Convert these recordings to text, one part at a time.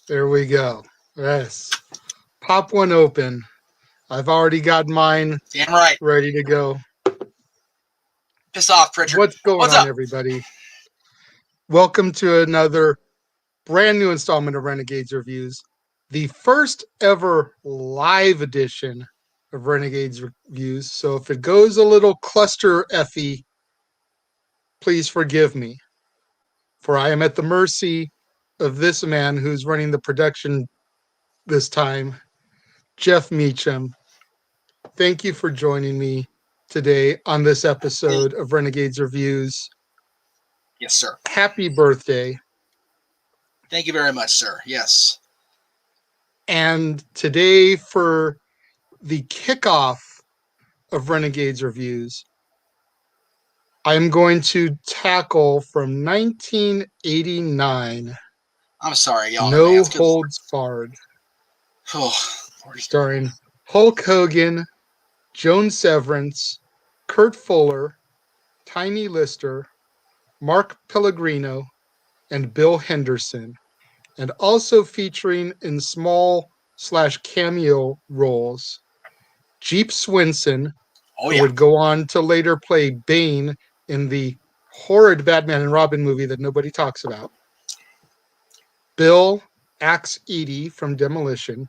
There we go. Yes. Pop one open. I've already got mine Damn right. ready to go. Piss off, Pritchard. What's going What's on, up? everybody? Welcome to another brand new installment of Renegades Reviews, the first ever live edition of Renegades Reviews. So if it goes a little cluster effy, please forgive me, for I am at the mercy of this man who's running the production this time, Jeff Meacham. Thank you for joining me today on this episode of Renegades Reviews. Yes, sir. Happy birthday. Thank you very much, sir. Yes. And today, for the kickoff of Renegades Reviews, I'm going to tackle from 1989. I'm sorry, y'all. No Holds Barred. Oh, starring Hulk Hogan, Joan Severance, Kurt Fuller, Tiny Lister, Mark Pellegrino, and Bill Henderson, and also featuring in small/cameo roles Jeep Swenson, who would go on to later play Bane in the horrid Batman and Robin movie that nobody talks about, Bill Axe Eady from Demolition,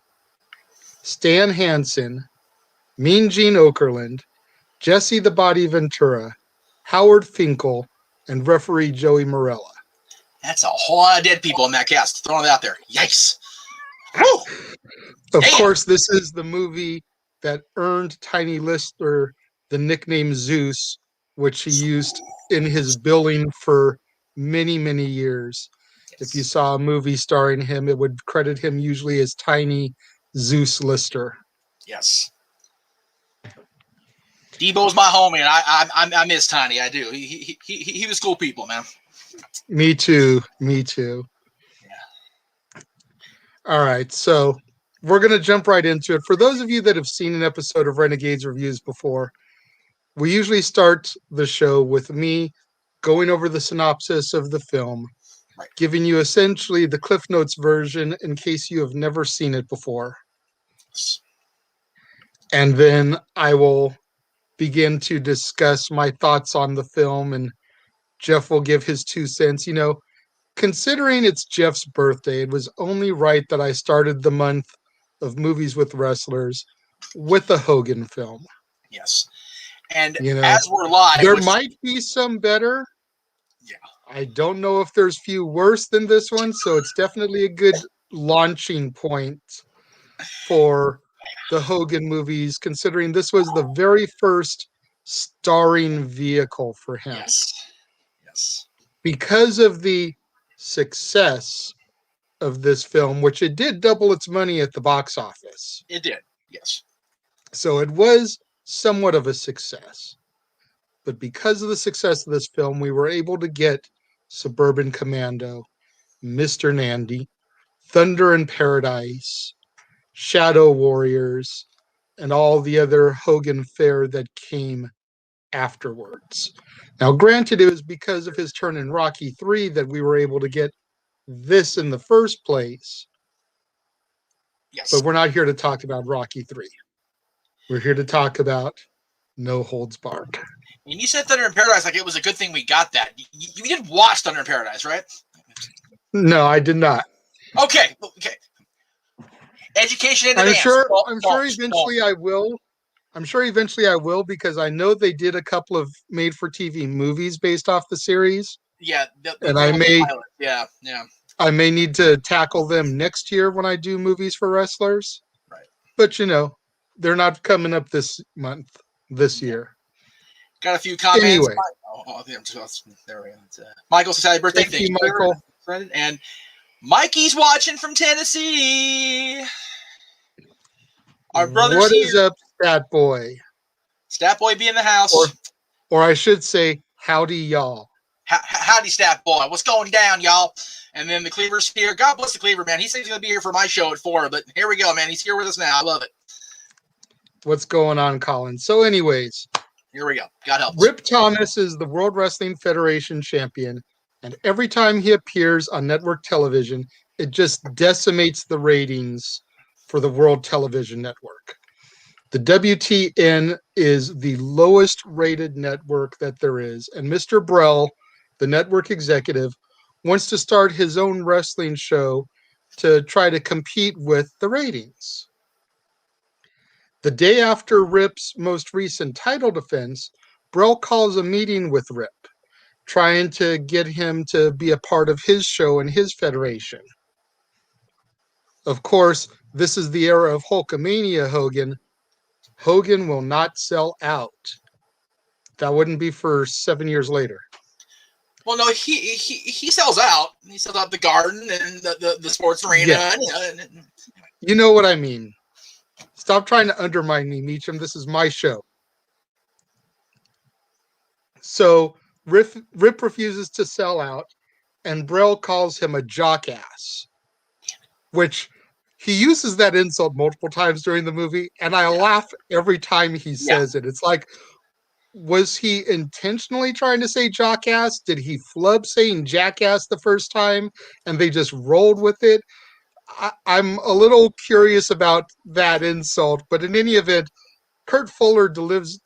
Stan Hansen, Mean Gene Okerlund, Jesse the Body Ventura, Howard Finkel, and referee Joey Morella. That's a whole lot of dead people in that cast. Throwing it out there. Yikes. Of course, this is the movie that earned Tiny Lister the nickname Zeus, which he used in his billing for many, many years. If you saw a movie starring him, it would credit him usually as Tiny Zeus Lister. Yes. Debo's my homie, and I miss Tiny. I do. He was cool people, man. Me too. Me too. Yeah. All right, so we're going to jump right into it. For those of you that have seen an episode of Renegades Reviews before, we usually start the show with me going over the synopsis of the film, giving you essentially the Cliff Notes version in case you have never seen it before. And then I will begin to discuss my thoughts on the film, and Jeff will give his 2 cents. You know, considering it's Jeff's birthday, it was only right that I started the month of movies with wrestlers with a Hogan film. Yes. And as we're live, there might be some better. Yeah. I don't know if there's few worse than this one, so it's definitely a good launching point for the Hogan movies, considering this was the very first starring vehicle for him. Yes. Yes. Because of the success of this film, which it did double its money at the box office. It did, yes. So it was somewhat of a success. But because of the success of this film, we were able to get Suburban Commando, Mr. Nandy, Thunder in Paradise, Shadow Warriors, and all the other Hogan fare that came afterwards. Now, granted, it was because of his turn in Rocky III that we were able to get this in the first place. Yes. But we're not here to talk about Rocky III. We're here to talk about No Holds Barred. And you said Thunder in Paradise like it was a good thing we got that. You didn't watch Thunder in Paradise, right? No, I did not. Okay. Education in advance. I'm sure eventually I will. I'm sure eventually I will, because I know they did a couple of made-for-TV movies based off the series. Yeah, and I may, yeah. I may need to tackle them next year when I do movies for wrestlers. Right. But they're not coming up this year. Got a few comments. Anyway, there we go. Michael says happy birthday. Thank you, Michael. And Mikey's watching from Tennessee. Our brother's What here. is up, Stat Boy? Stat Boy be in the house. Or I should say, howdy, y'all. Howdy, Stat Boy. What's going down, y'all? And then the Cleaver's here. God bless the Cleaver, man. He said he's going to be here for my show at 4, but here we go, man. He's here with us now. I love it. What's going on, Colin? So anyways. Here we go. God help us. Rip Thomas is the World Wrestling Federation champion, and every time he appears on network television, it just decimates the ratings for the World Television Network. The WTN is the lowest rated network that there is, and Mr. Brell, the network executive, wants to start his own wrestling show to try to compete with the ratings. The day after Rip's most recent title defense, Brell calls a meeting with Rip, trying to get him to be a part of his show and his federation. Of course, this is the era of Hulkamania Hogan. Hogan will not sell out. That wouldn't be for 7 years later. Well, no, he sells out. He sells out the Garden and the sports arena. Yeah. You know what I mean. Stop trying to undermine me, Meacham. This is my show. So Rip refuses to sell out, and Brell calls him a jockass, which he uses that insult multiple times during the movie, and I laugh every time he says it. It's like, was he intentionally trying to say jockass? Did he flub saying jackass the first time, and they just rolled with it? I'm a little curious about that insult, but in any event, Kurt Fuller delivers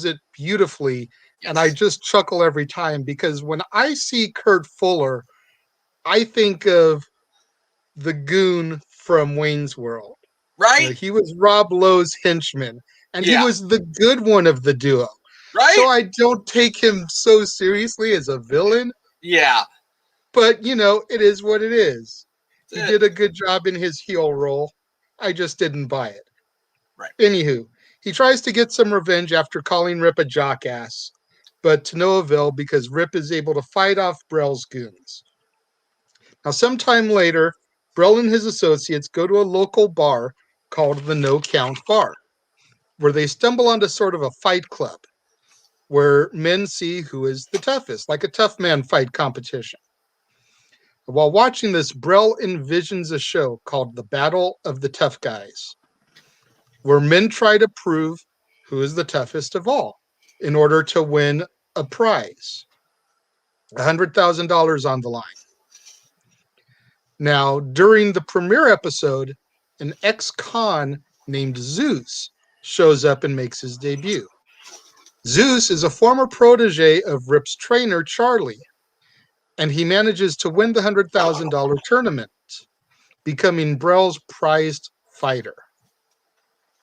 it beautifully, and I just chuckle every time because when I see Kurt Fuller, I think of the goon from Wayne's World. Right? You know, he was Rob Lowe's henchman, and he was the good one of the duo. Right? So I don't take him so seriously as a villain. Yeah. But, you know, it is what it is. He did a good job in his heel role. I just didn't buy it. Right. Anywho, he tries to get some revenge after calling Rip a jockass, but to no avail because Rip is able to fight off Brell's goons. Now, sometime later, Brell and his associates go to a local bar called the No Count Bar, where they stumble onto sort of a fight club, where men see who is the toughest, like a tough man fight competition. While watching this, Brell envisions a show called The Battle of the Tough Guys, where men try to prove who is the toughest of all in order to win a prize. $100,000 on the line. Now, during the premiere episode, an ex-con named Zeus shows up and makes his debut. Zeus is a former protege of Rip's trainer, Charlie, and he manages to win the $100,000 tournament, becoming Brell's prized fighter.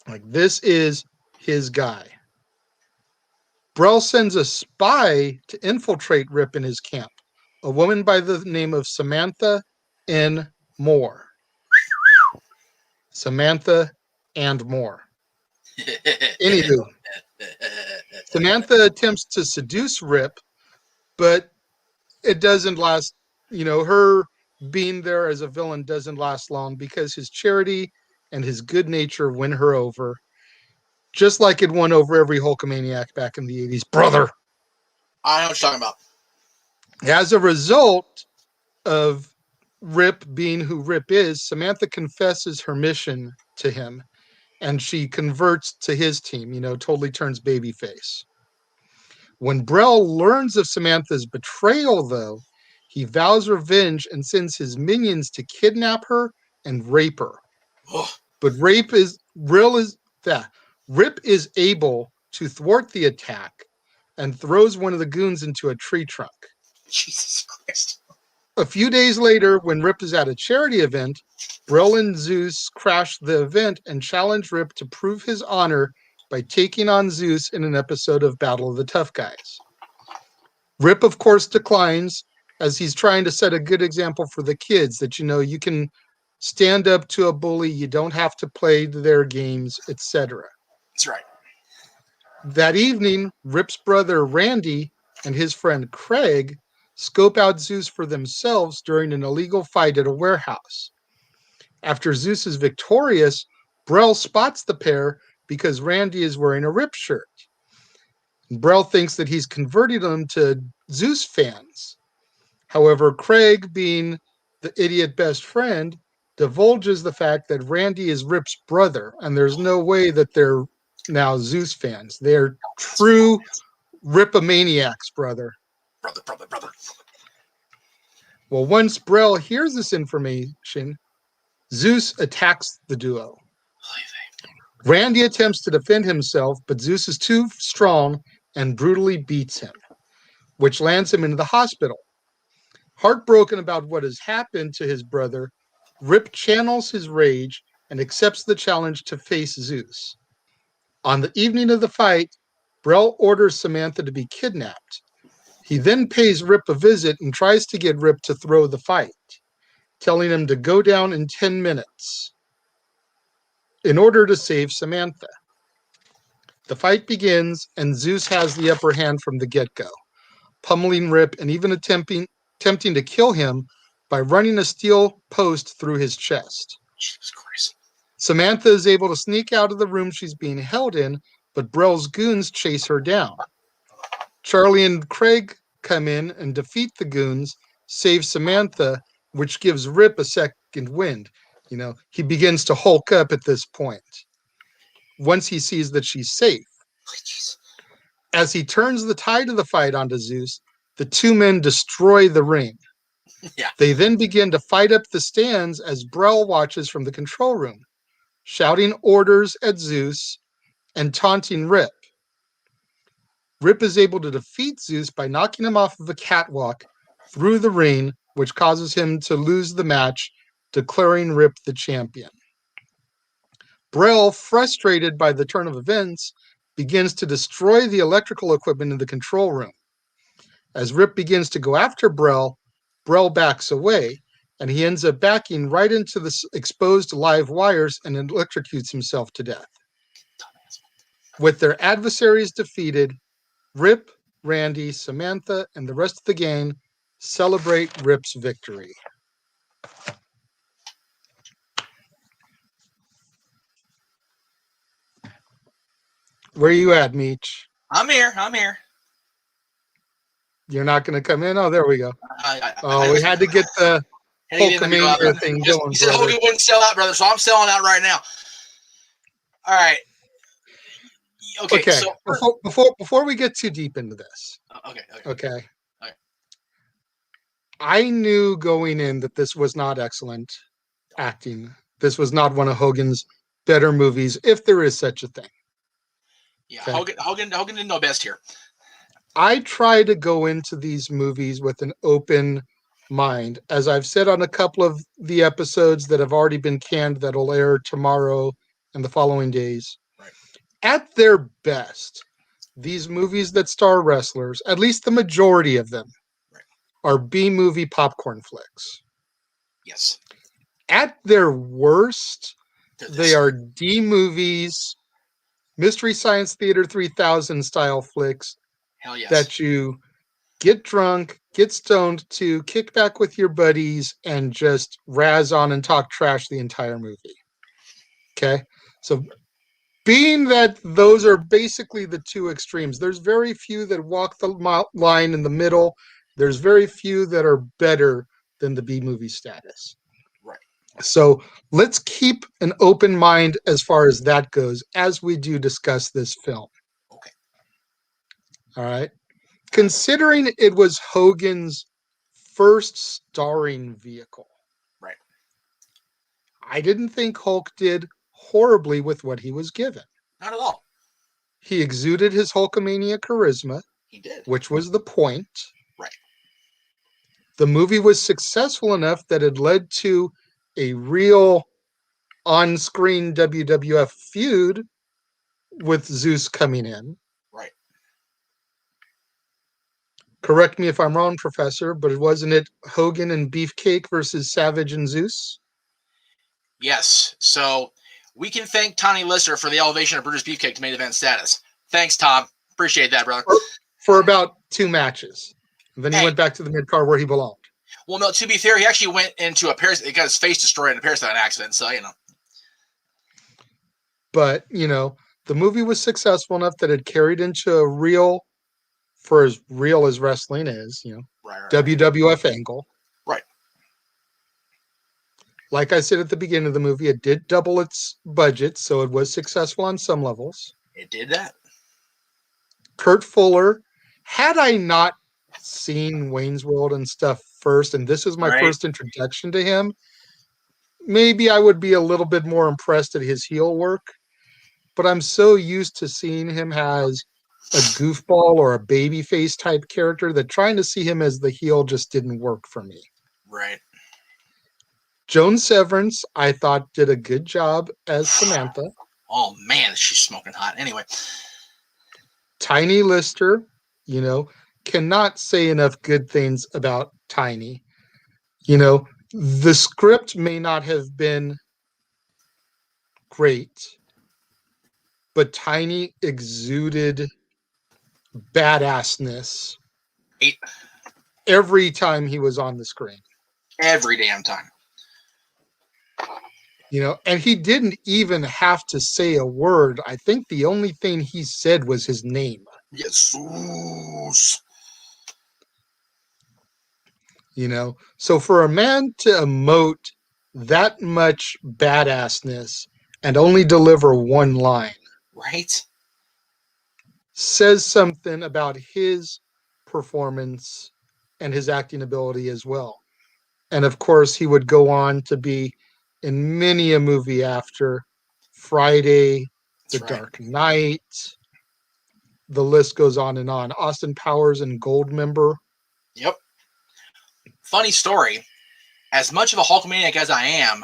Like, this is his guy. Brell sends a spy to infiltrate Rip in his camp, a woman by the name of Samantha N. Moore. Samantha and Moore. Anywho, Samantha attempts to seduce Rip, but it doesn't last. You know, her being there as a villain doesn't last long because his charity and his good nature win her over, just like it won over every Hulkamaniac back in the 80s. Brother! I know what you're talking about. As a result of Rip being who Rip is, Samantha confesses her mission to him, and she converts to his team, you know, totally turns babyface. When Brell learns of Samantha's betrayal, though, he vows revenge and sends his minions to kidnap her and rape her. But Rip is able to thwart the attack and throws one of the goons into a tree trunk. Jesus Christ. A few days later, when Rip is at a charity event, Brell and Zeus crash the event and challenge Rip to prove his honor by taking on Zeus in an episode of Battle of the Tough Guys. Rip, of course, declines, as he's trying to set a good example for the kids that, you know, you can stand up to a bully, you don't have to play their games, etc. That's right. That evening, Rip's brother Randy and his friend Craig scope out Zeus for themselves during an illegal fight at a warehouse. After Zeus is victorious, Brell spots the pair because Randy is wearing a Rip shirt. Brell thinks that he's converting them to Zeus fans. However, Craig, being the idiot best friend, divulges the fact that Randy is Rip's brother, and there's no way that they're now Zeus fans. They're true Ripomaniacs, brother. Brother. Well, once Brel hears this information, Zeus attacks the duo. Randy attempts to defend himself, but Zeus is too strong and brutally beats him, which lands him into the hospital. Heartbroken about what has happened to his brother, Rip channels his rage and accepts the challenge to face Zeus. On the evening of the fight, Brel orders Samantha to be kidnapped. He then pays Rip a visit and tries to get Rip to throw the fight, telling him to go down in 10 minutes in order to save Samantha. The fight begins, and Zeus has the upper hand from the get-go, pummeling Rip and even attempting to kill him by running a steel post through his chest. Jesus Christ. Samantha is able to sneak out of the room she's being held in, but Brel's goons chase her down. Charlie and Craig come in and defeat the goons, save Samantha, which gives Rip a second wind. You know, he begins to hulk up at this point once he sees that she's safe. As he turns the tide of the fight onto Zeus, the two men destroy the ring. Yeah. They then begin to fight up the stands as Brel watches from the control room, shouting orders at Zeus and taunting Rip. Rip is able to defeat Zeus by knocking him off of a catwalk through the ring, which causes him to lose the match, declaring Rip the champion. Brel, frustrated by the turn of events, begins to destroy the electrical equipment in the control room. As Rip begins to go after Brel, Brel backs away, and he ends up backing right into the exposed live wires and electrocutes himself to death. With their adversaries defeated, Rip, Randy, Samantha, and the rest of the gang celebrate Rip's victory. Where are you at, Meach? I'm here. You're not going to come in? Oh, there we go. We had to get the Hulkamania thing going. You said Hogan wouldn't sell out, brother, so I'm selling out right now. All right. Okay. So before we get too deep into this. Okay. I knew going in that this was not excellent acting. This was not one of Hogan's better movies, if there is such a thing. Yeah, okay. Hogan didn't know best here. I try to go into these movies with an open mind. As I've said on a couple of the episodes that have already been canned that'll air tomorrow and the following days. Right. At their best, these movies that star wrestlers, at least the majority of them, are B-movie popcorn flicks. Yes. At their worst, they are D-movies, Mystery Science Theater 3000 style flicks. Hell yes. That you get drunk, get stoned to, kick back with your buddies, and just razz on and talk trash the entire movie. Okay? So being that those are basically the two extremes, there's very few that walk the line in the middle. There's very few that are better than the B-movie status. Right. So let's keep an open mind as far as that goes as we do discuss this film. Okay. All right. Considering it was Hogan's first starring vehicle. Right. I didn't think Hulk did horribly with what he was given. Not at all. He exuded his Hulkamania charisma. He did. Which was the point. Right. The movie was successful enough that it led to a real on-screen WWF feud with Zeus coming in. Right. Correct me if I'm wrong, Professor, but wasn't it Hogan and Beefcake versus Savage and Zeus? Yes. So we can thank Tony Lister for the elevation of Brutus Beefcake to main event status. Thanks, Tom. Appreciate that, brother. For about 2 matches. And then he went back to the mid-card where he belonged. Well, no, to be fair, he actually went into a parasite. He got his face destroyed in a parasite accident, so, you know. But, you know, the movie was successful enough that it carried into a real, for as real as wrestling is, you know, WWF angle. Right. Like I said at the beginning of the movie, it did double its budget, so it was successful on some levels. It did that. Kurt Fuller, had I not seen Wayne's World and stuff first, and this is my Right. first introduction to him, maybe I would be a little bit more impressed at his heel work. But I'm so used to seeing him as a goofball or a babyface type character that trying to see him as the heel just didn't work for me. Right. Joan Severance, I thought, did a good job as Samantha. Oh man, she's smoking hot. Anyway, Tiny Lister, cannot say enough good things about Tiny. The script may not have been great, but Tiny exuded badassness every time he was on the screen. every damn time. And he didn't even have to say a word. I think the only thing he said was his name. Yes. So for a man to emote that much badassness and only deliver one line, right, says something about his performance and his acting ability as well. And of course, he would go on to be in many a movie after Friday, The Dark Knight. The list goes on and on. Austin Powers and Goldmember. Yep. Funny story. As much of a Hulkamaniac as I am,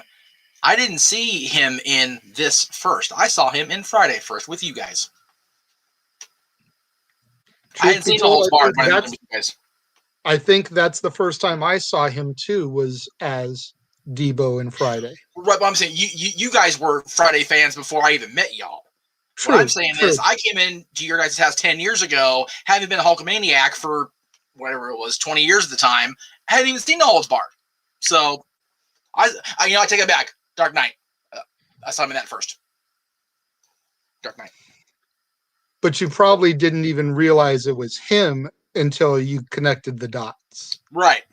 I didn't see him in this first. I saw him in Friday first with you guys. I hadn't seen the whole part with you guys. I think that's the first time I saw him too, was as Debo in Friday. Right, but I'm saying you guys were Friday fans before I even met y'all. What I'm saying is I came into your guys' house 10 years ago, having been a Hulkamaniac for whatever it was, 20 years at the time, I hadn't even seen No Holds Barred. So I take it back. Dark Knight. I saw him in that first. Dark Knight. But you probably didn't even realize it was him until you connected the dots. Right.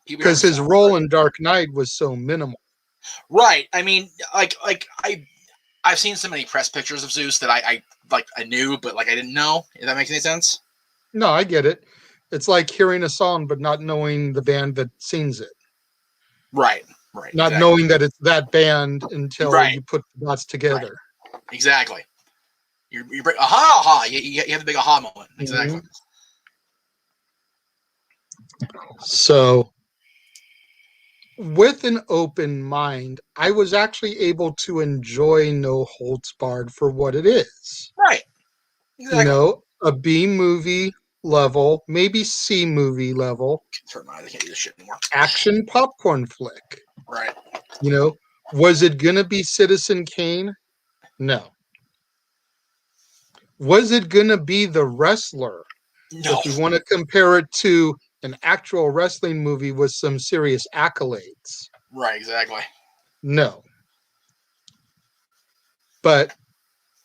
Because his role in Dark Knight was so minimal. Right. I mean, I've seen so many press pictures of Zeus that I knew, but I didn't know. If that makes any sense? No, I get it. It's like hearing a song but not knowing the band that sings it. Right. Not knowing that it's that band until you put the dots together. Right. Exactly. You bring aha. You have the big aha moment. Exactly. Mm-hmm. So, with an open mind, I was actually able to enjoy No Holds Barred for what it is. Right. Exactly. A B movie level, maybe C movie level. I can't do this shit anymore. Action popcorn flick. Right. Was it gonna be Citizen Kane? No. Was it gonna be The Wrestler? No. If you want to compare it to an actual wrestling movie with some serious accolades. Right, exactly. No. But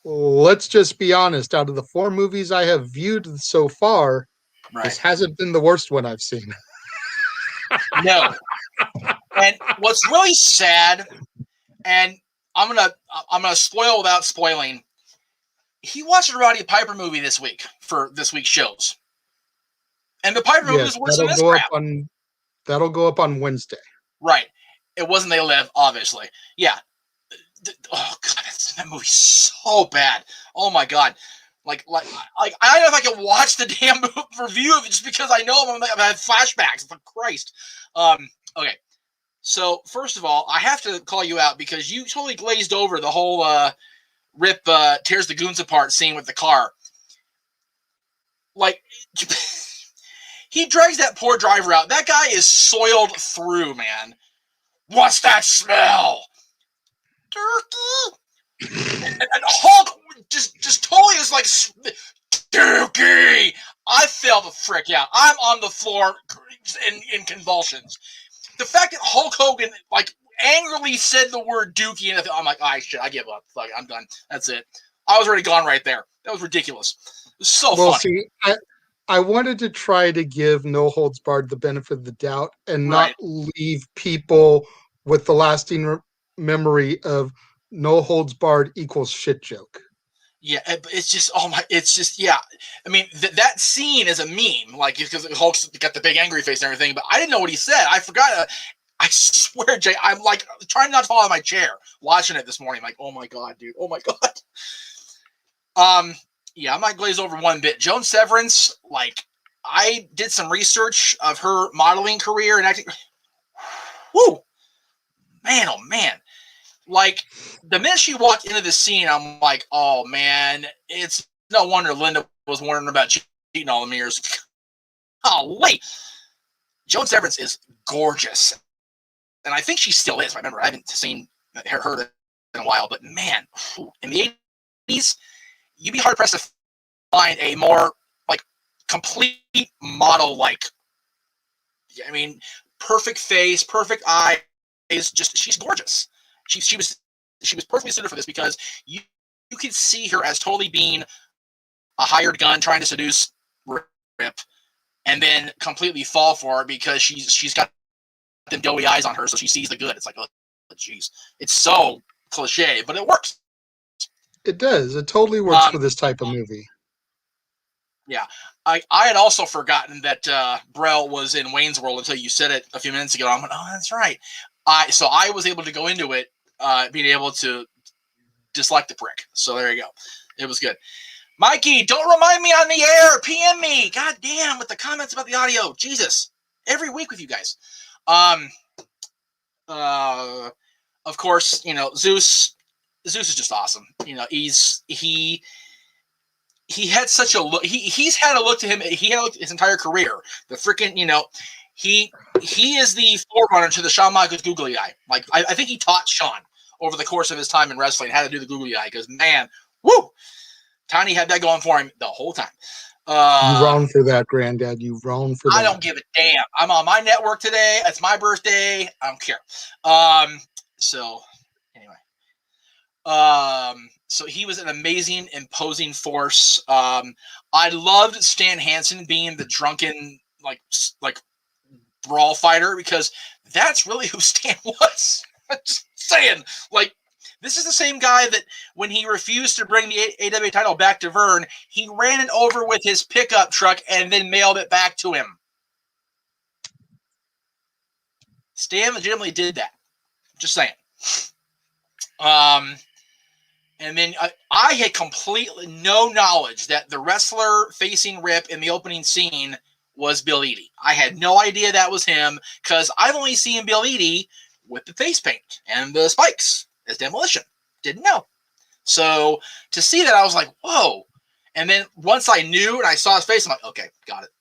let's just be honest. Out of the 4 movies I have viewed so far, this hasn't been the worst one I've seen. No. And what's really sad, and I'm gonna spoil without spoiling. He watched a Roddy Piper movie this week for this week's shows. And the Piper movie was worse than this crap. That'll go up on Wednesday. Right. It wasn't They Live, obviously. Yeah. Oh god, that movie's so bad. Oh my god. I don't know if I can watch the damn review of it just because I know I'm gonna have flashbacks. For Christ. Okay. So first of all, I have to call you out because you totally glazed over the whole Rip tears the goons apart scene with the car. He drags that poor driver out. That guy is soiled through, man. What's that smell? Turkey. And Hulk just totally is like, Dookie. I fell the frick out. I'm on the floor in convulsions. The fact that Hulk Hogan angrily said the word Dookie, and I'm like, all right, shit, I give up. Fuck, I'm done. That's it. I was already gone right there. That was ridiculous. It was so funny. See, I wanted to try to give No Holds Barred the benefit of the doubt and not leave people with the lasting memory of No Holds Barred equals shit joke. Yeah, it's just it's just yeah. I mean, that scene is a meme, like because Hulk's got the big angry face and everything. But I didn't know what he said. I forgot. I swear, Jay, I'm like trying not to fall out of my chair watching it this morning. Like, oh my god, dude, oh my god. Yeah, I might glaze over one bit. Joan Severance, like, I did some research of her modeling career and acting. Woo, man, oh man. Like, the minute she walked into the scene, I'm like, oh man, it's no wonder Linda was wondering about cheating all the years. Oh wait, Joan Severance is gorgeous, and I think she still is. I remember I haven't seen her in a while, but man, in the '80s, you'd be hard pressed to find a more like complete model. Like, I mean, perfect face, perfect eyes. Just she's gorgeous. She was perfectly suited for this because you could see her as totally being a hired gun trying to seduce Rip, and then completely fall for it because she's got them doughy eyes on her, so she sees the good. It's like, oh, jeez, it's so cliche, but it works. It does. It totally works for this type of movie. Yeah, I had also forgotten that Brell was in Wayne's World until you said it a few minutes ago. I went, oh, that's right. So I was able to go into it, being able to dislike the prick. So there you go. It was good. Mikey, don't remind me on the air. PM me. God damn, with the comments about the audio. Jesus. Every week with you guys. Of course, you know, Zeus is just awesome. You know, he had such a look. He's had a look to him. He had a look his entire career. The freaking, you know, he is the forerunner to the Shawn Michaels googly eye. Like, I think he taught Shawn over the course of his time in wrestling how to do the googly eye. Because, man, woo, Tiny had that going for him the whole time. You wrong for that, Granddad. You wrong for that. I don't give a damn. I'm on my network today. It's my birthday. I don't care. So anyway, so he was an amazing, imposing force. I loved Stan Hansen being the drunken like brawl fighter because that's really who Stan was. I'm just saying, like, this is the same guy that when he refused to bring the AWA title back to Vern, he ran it over with his pickup truck and then mailed it back to him. Stan legitimately did that. Just saying. And then I had completely no knowledge that the wrestler facing Rip in the opening scene was Bill Eadie. I had no idea that was him because I've only seen Bill Eadie with the face paint and the spikes as Demolition. Didn't know. So to see that, I was like, whoa. And then once I knew and I saw his face, I'm like, okay, got it.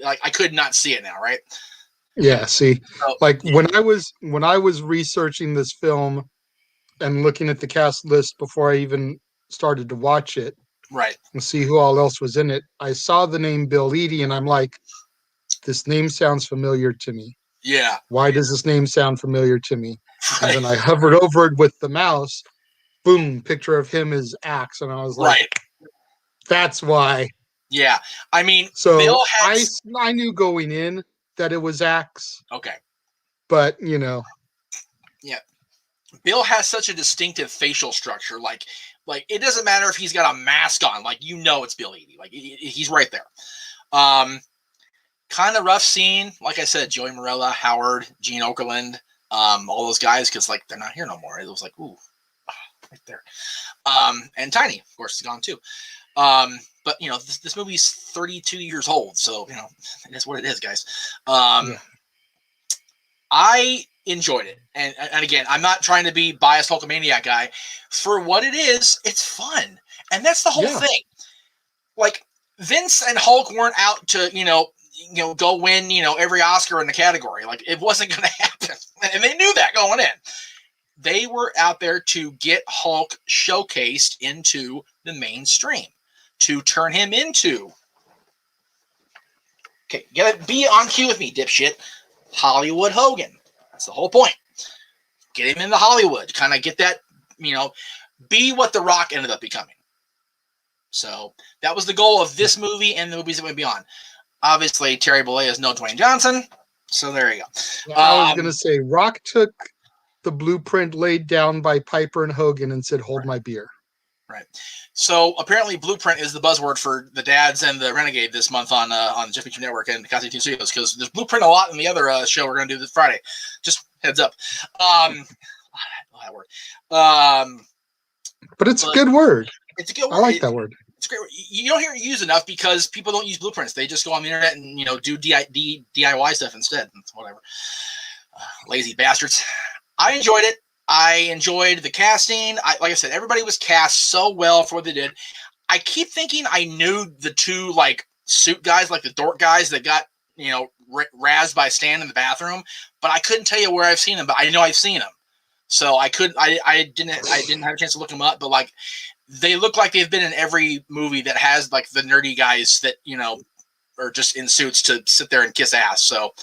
Like I could not see it now, right? Yeah, see, so, like when I was researching this film and looking at the cast list before I even started to watch it, right, and see who all else was in it, I saw the name Bill Eadie, and I'm like, this name sounds familiar to me. Yeah. Why does this name sound familiar to me? Right. And then I hovered over it with the mouse. Boom, picture of him as Axe, and I was like, right. That's why. Yeah, I mean, so Bill has... I knew going in that it was Axe. Okay. But, you know. Yeah. Bill has such a distinctive facial structure. Like it doesn't matter if he's got a mask on. Like, you know it's Bill Eadie. Like, he's right there. Kind of rough scene. Like I said, Joey Morella, Howard, Gene Okerlund, all those guys, because, like, they're not here no more. It was like, ooh, right there. And Tiny, of course, is gone too. But, you know, this movie's 32 years old, so, you know, that's what it is, guys. Yeah. I enjoyed it. And again, I'm not trying to be biased Hulkamaniac guy. For what it is, it's fun. And that's the whole thing. Like, Vince and Hulk weren't out to, you know, go win, you know, every Oscar in the category. Like, it wasn't going to happen. And they knew that going in. They were out there to get Hulk showcased into the mainstream. To turn him into, okay, be on cue with me, dipshit, Hollywood Hogan. That's the whole point. Get him into Hollywood, kind of get that, you know, be what The Rock ended up becoming. So that was the goal of this movie and the movies that went beyond. Obviously, Terry Bollea is no Dwayne Johnson, so there you go. I was going to say, Rock took the blueprint laid down by Piper and Hogan and said, hold my beer. Right. So apparently, Blueprint is the buzzword for the dads and the Renegade this month on Jeff Meacham Network and Casa D18 Studios, because there's Blueprint a lot in the other show we're going to do this Friday. Just heads up. That word. But it's a good word. It's a good word. I like that word. It's a great word. You don't hear it used enough because people don't use blueprints. They just go on the internet and do DIY stuff instead. Whatever. Lazy bastards. I enjoyed it. I enjoyed the casting. Like I said, everybody was cast so well for what they did. I keep thinking I knew the two like suit guys, like the dork guys that got razzed by Stan in the bathroom, but I couldn't tell you where I've seen them. But I know I've seen them, so I didn't have a chance to look them up. But like, they look like they've been in every movie that has like the nerdy guys that are just in suits to sit there and kiss ass. So.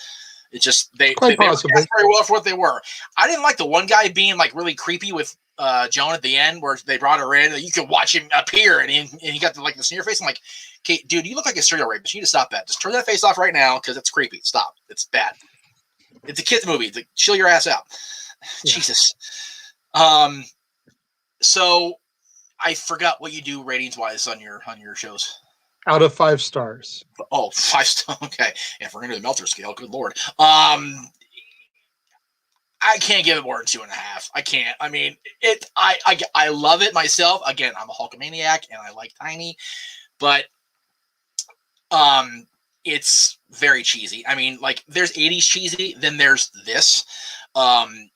It just they were cast very well for what they were. I didn't like the one guy being like really creepy with Joan at the end, where they brought her in. You could watch him appear, and he got the sneer face. I'm like, okay, dude, you look like a serial rapist. You need to stop that. Just turn that face off right now because it's creepy. Stop. It's bad. It's a kids movie. Chill your ass out. Yeah. Jesus. So I forgot what you do ratings wise on your shows. Out of 5 stars. Oh, 5 stars. Okay. If we're going to do the Meltzer scale, good Lord. I can't give it more than 2.5. I can't. I mean, I love it myself. Again, I'm a Hulkamaniac and I like Tiny, but it's very cheesy. I mean, like there's 80s cheesy, then there's this.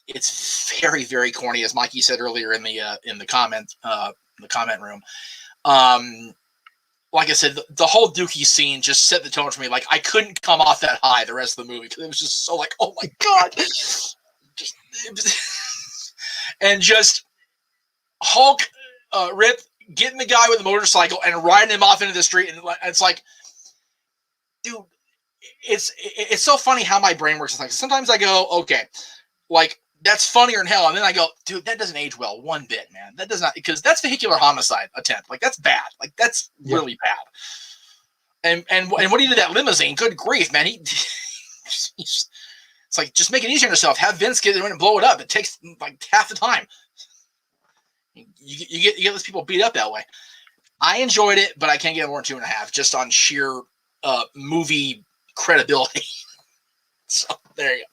It's very, very corny, as Mikey said earlier in the comment room. Like I said, the whole Dookie scene just set the tone for me. Like, I couldn't come off that high the rest of the movie because it was just so like, oh my God. And just Hulk, Rip, getting the guy with the motorcycle and riding him off into the street. And it's like, dude, it's so funny how my brain works. Like, sometimes I go, okay, like, that's funnier than hell. And then I go, dude, that doesn't age well one bit, man. That does not, because that's vehicular homicide attempt. Like, that's bad. Like, that's really bad. And what he did to that limousine, good grief, man. It's like, just make it easier on yourself. Have Vince get in and blow it up. It takes like half the time. You get those people beat up that way. I enjoyed it, but I can't get more than 2.5 just on sheer movie credibility. So there you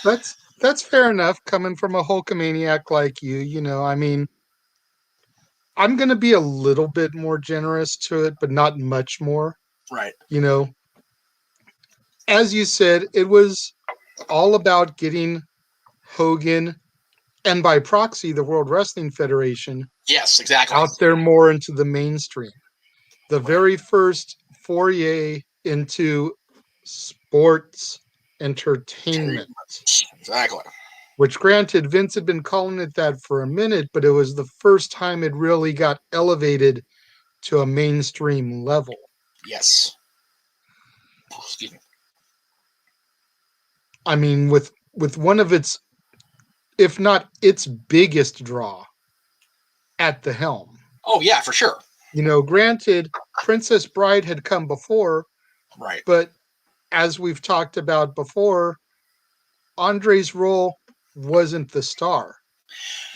go. That's fair enough, coming from a Hulkamaniac like you. I mean, I'm going to be a little bit more generous to it, but not much more. Right. As you said, it was all about getting Hogan and by proxy, the World Wrestling Federation. Yes, exactly. Out there more into the mainstream. The very first foray into sports entertainment. Exactly. Which, granted, Vince had been calling it that for a minute, but it was the first time it really got elevated to a mainstream level. Yes. Excuse me. I mean, with one of its, if not its biggest draw at the helm. Oh, yeah, for sure. Granted, Princess Bride had come before. Right. But as we've talked about before, Andre's role wasn't the star.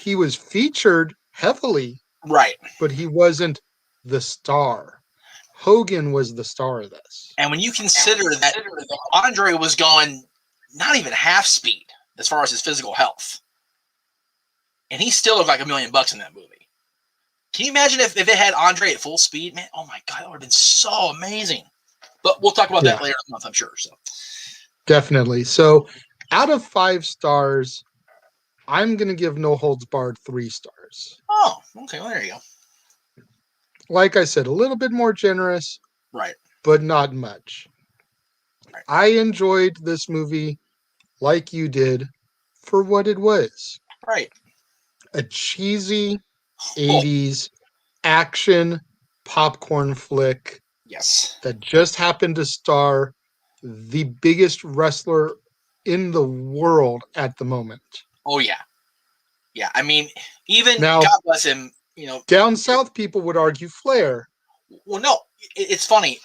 He was featured heavily. Right. But he wasn't the star. Hogan was the star of this. And when you consider that Andre was going not even half speed as far as his physical health, and he still looked like $1 million in that movie. Can you imagine if they had Andre at full speed? Man, oh my God, that would have been so amazing. But we'll talk about that later in the month, I'm sure. So definitely. So out of 5 stars, I'm going to give No Holds Barred 3 stars. Oh, okay. Well, there you go. Like I said, a little bit more generous. Right. But not much. Right. I enjoyed this movie like you did for what it was. Right. A cheesy 80s action popcorn flick. Yes. That just happened to star the biggest wrestler in the world at the moment. Oh, yeah. Yeah. I mean, even, now, God bless him, down south people would argue Flair. Well, no, it's funny.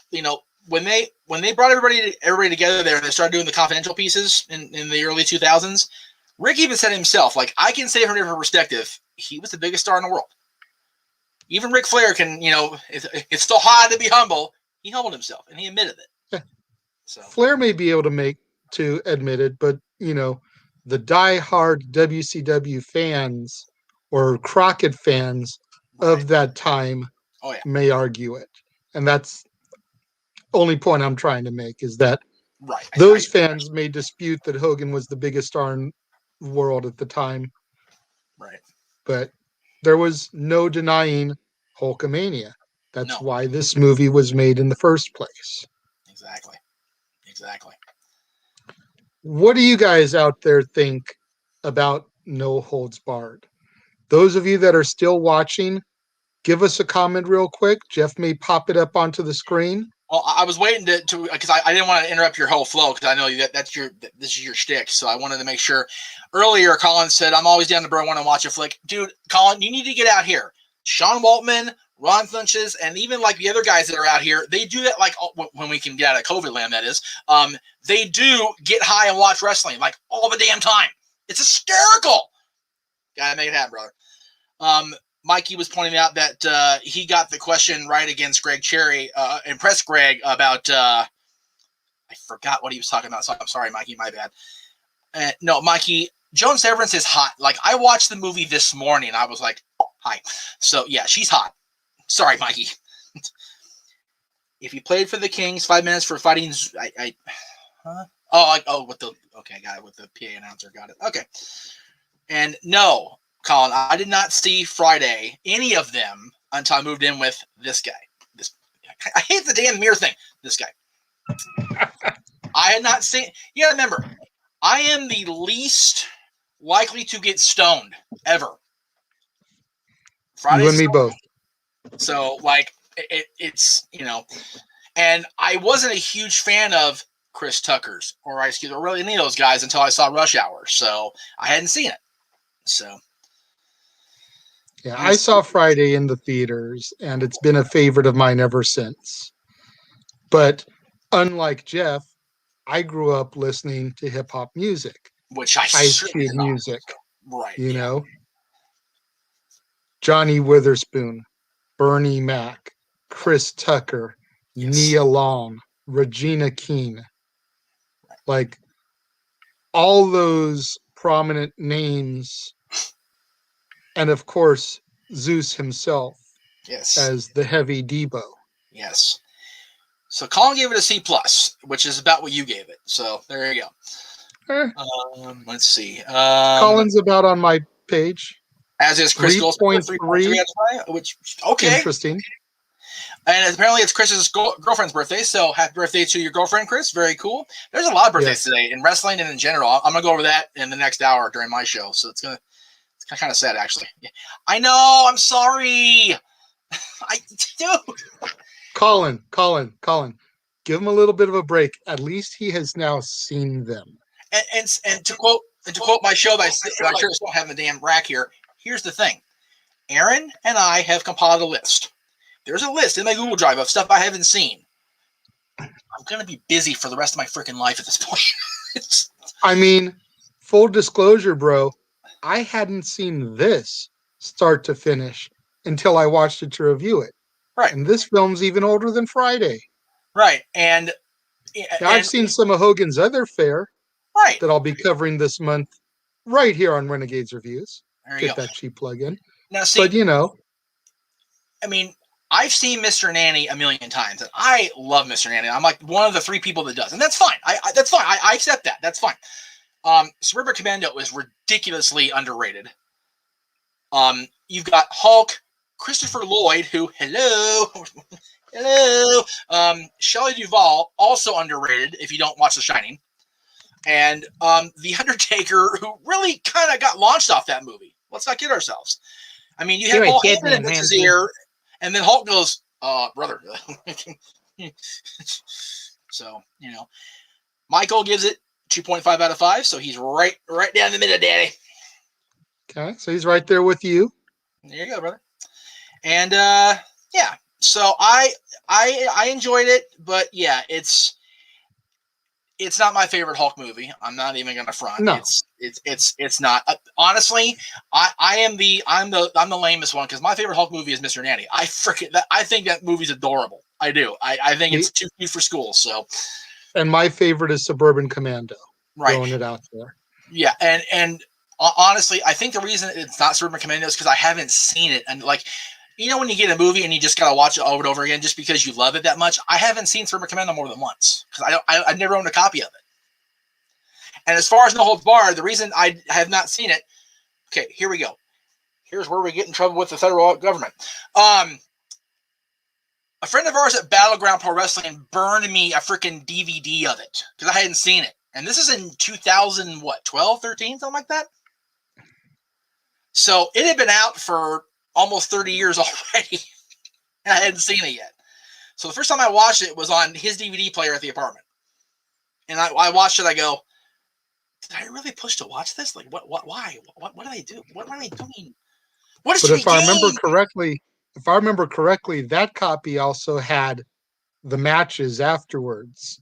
When they brought everybody together there and they started doing the confidential pieces in the early 2000s, Rick even said himself, like, I can say from a different perspective, he was the biggest star in the world. even Ric Flair can, it's still hard to be humble. He humbled himself and he admitted it. Yeah. So Flair may be able to admit it, but the die-hard WCW fans or Crockett fans of that time may argue it. And that's the only point I'm trying to make, is that those fans may dispute that Hogan was the biggest star in the world at the time. Right. But there was no denying Hulkamania. That's why this movie was made in the first place. Exactly. What do you guys out there think about No Holds Barred? Those of you that are still watching, give us a comment real quick. Jeff may pop it up onto the screen. Well, I was waiting to because I didn't want to interrupt your whole flow, because I know this is your shtick. So I wanted to make sure. Earlier, Colin said, "I'm always down to burn one and watch a flick." Dude, Colin, you need to get out here. Sean Waltman, Ron Funches, and even like the other guys that are out here, they do that like when we can get out of COVID land. That is, they do get high and watch wrestling like all the damn time. It's hysterical. Gotta make it happen, brother. Mikey was pointing out that he got the question right against Greg Cherry, impressed Greg about, I forgot what he was talking about, so I'm sorry, Mikey, my bad. No, Mikey, Joan Severance is hot. Like, I watched the movie this morning, I was like, hi. So, yeah, she's hot. Sorry, Mikey. If you played for the Kings, 5 minutes for fighting, okay, I got it with the PA announcer, got it. Okay. And no, Colin, I did not see Friday, any of them, until I moved in with this guy. I hate the damn mirror thing. This guy. I had not seen. Yeah, remember, I am the least likely to get stoned ever. You and me both. So, like, it's and I wasn't a huge fan of Chris Tucker's or Ice Cube or really any of those guys until I saw Rush Hour. So I hadn't seen it. So. Yeah, I saw Friday in the theaters, and it's been a favorite of mine ever since. But unlike Jeff, I grew up listening to hip hop music, which I Ice Cube music, right? know, Johnny Witherspoon, Bernie Mac, Chris Tucker, Nia Long, Regina King, like all those prominent names. And of course, Zeus himself, as the heavy Debo. Yes. So Colin gave it a C+, which is about what you gave it. So there you go. Let's see. Colin's about on my page. As is Chris 3.3, which okay. Interesting. And apparently it's Chris's girlfriend's birthday, so happy birthday to your girlfriend, Chris. Very cool. There's a lot of birthdays today in wrestling and in general. I'm gonna go over that in the next hour during my show. So it's kind of sad, actually. I know. I'm sorry. Dude. Colin. Give him a little bit of a break. At least he has now seen them. And to quote my show that I'm sure don't have the damn rack here. Here's the thing. Aaron and I have compiled a list. There's a list in my Google Drive of stuff I haven't seen. I'm gonna be busy for the rest of my freaking life at this point. I mean, full disclosure, bro. I hadn't seen this start to finish until I watched it to review it. Right. And this film's even older than Friday. Right. And I've seen some of Hogan's other fare. Right. That I'll be covering this month right here on Renegades Reviews. There you Get go. that cheap plug-in. Now, see, but I mean, I've seen Mr. Nanny a million times, and I love Mr. Nanny. I'm like one of the 3 people that does, and that's fine. That's fine. I accept that. That's fine. Suburban Commando is ridiculously underrated. You've got Hulk, Christopher Lloyd, who hello, Shelley Duvall, also underrated if you don't watch The Shining, and The Undertaker, who really kind of got launched off that movie. Let's not kid ourselves. I mean, you have Paul Heyman in his ear, and then Hulk goes, brother. So, Michael gives it 2.5 out of 5, so he's right down the middle, Daddy. Okay, so he's right there with you. There you go, brother. And yeah, so I enjoyed it, but yeah, it's It's not my favorite Hulk movie. I'm not even gonna front. No. It's not. Honestly, I'm the lamest one because my favorite Hulk movie is Mr. Nanny. I think that movie's adorable. I do. I think it's too cute for school. So. And my favorite is Suburban Commando. Right. Throwing it out there. Yeah, and honestly, I think the reason it's not Suburban Commando is because I haven't seen it, and like. You know when you get a movie and you just gotta watch it over and over again just because you love it that much? I haven't seen Suburban Commando more than once because I never owned a copy of it. And as far as No Holds Barred, the reason I have not seen it, okay, here we go. Here's where we get in trouble with the federal government. A friend of ours at Battleground Pro Wrestling burned me a freaking DVD of it because I hadn't seen it. And this is in 2012, 13, something like that. So it had been out for almost 30 years already, and I hadn't seen it yet. So the first time I watched it was on his DVD player at the apartment. And I watched it, I go, did I really push to watch this? Like, why? What do they do? What am I doing? What is But if I remember correctly, that copy also had the matches afterwards.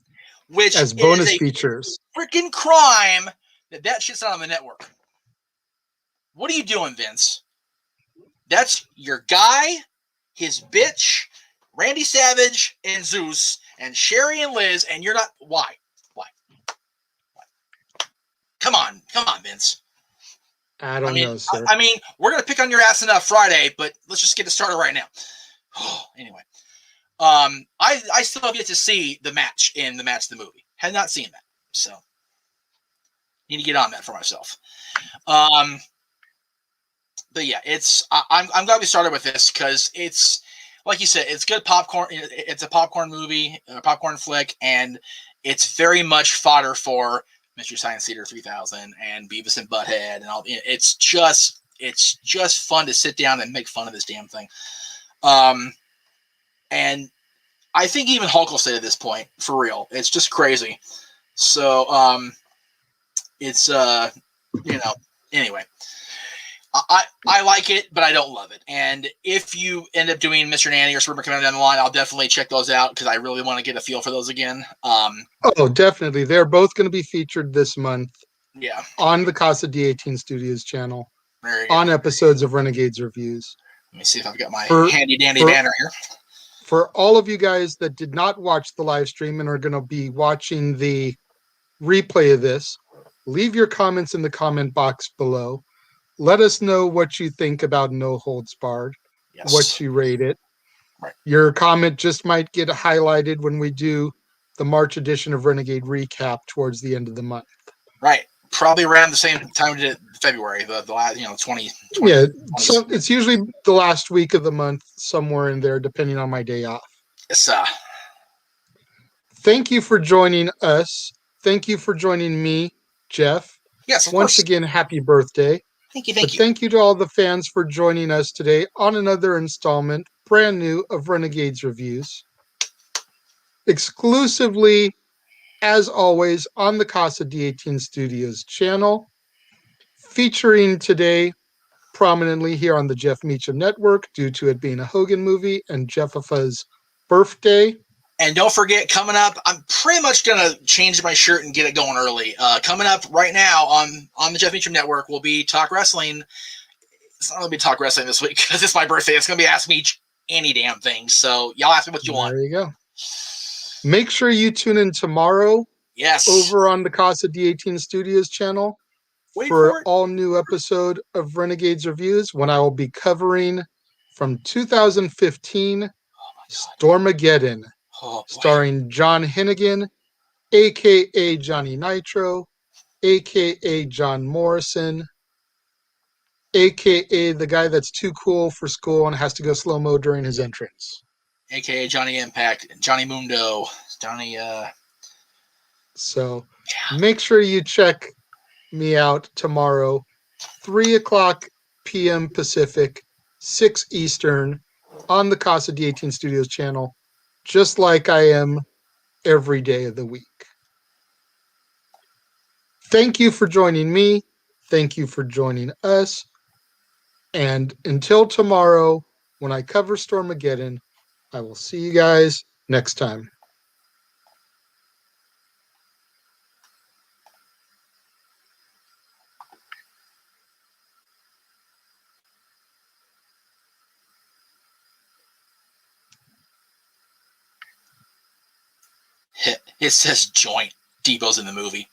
Which as bonus features. Freaking crime that shit's not on the network. What are you doing, Vince? That's your guy, his bitch, Randy Savage, and Zeus, and Sherry and Liz, and you're not. Why? Come on, Vince. I don't know, sir. I mean, we're gonna pick on your ass enough Friday, but let's just get it started right now. Anyway, I still have yet to see the match in the match of the movie. Have not seen that, so need to get on that for myself. But yeah, I'm glad we started with this because it's like you said, it's good popcorn. It's a popcorn movie, a popcorn flick, and it's very much fodder for Mystery Science Theater 3000 and Beavis and Butthead and all. It's just fun to sit down and make fun of this damn thing. And I think even Hulk will say at this point, for real, it's just crazy. So it's anyway. I like it, but I don't love it. And if you end up doing Mr. Nanny or Suburban Commando down the line, I'll definitely check those out because I really want to get a feel for those again. Oh, definitely. They're both going to be featured this month. Yeah. On the Casa D18 Studios channel. On episodes of Renegades Reviews. Let me see if I've got my handy dandy banner here. For all of you guys that did not watch the live stream and are going to be watching the replay of this, leave your comments in the comment box below. Let us know what you think about No Holds Barred, what you rate it. Right. Your comment just might get highlighted when we do the March edition of Renegade Recap towards the end of the month. Right. Probably around the same time we did February, the last, 20. Yeah, so it's usually the last week of the month, somewhere in there, depending on my day off. Yes, Thank you for joining us. Thank you for joining me, Jeff. Yes, of Once course. again, happy birthday. Thank you. Thank you to all the fans for joining us today on another installment, brand new, of Renegades Reviews. Exclusively, as always, on the Casa D18 Studios channel. Featuring today prominently here on the Jeff Meacham Network due to it being a Hogan movie and Jeffifa's birthday. And don't forget, coming up, I'm pretty much going to change my shirt and get it going early. Coming up right now on the Jeff Meacham Network will be Talk Wrestling. It's not going to be Talk Wrestling this week because it's my birthday. It's going to be Ask Meach any damn thing. So y'all ask me what you want. There you go. Make sure you tune in tomorrow. Yes. Over on the Casa D18 Studios channel for all new episode of Renegades Reviews when I will be covering from 2015 Stormageddon. Starring John Hennigan, a.k.a. Johnny Nitro, a.k.a. John Morrison, a.k.a. the guy that's too cool for school and has to go slow-mo during his entrance. A.k.a. Johnny Impact, Johnny Mundo, Johnny... So make sure you check me out tomorrow, 3 o'clock p.m. Pacific, 6 Eastern, on the Casa D18 Studios channel, just like I am every day of the week. Thank you for joining me. Thank you for joining us. And until tomorrow, when I cover Stormageddon, I will see you guys next time. It says joint. Debo's in the movie.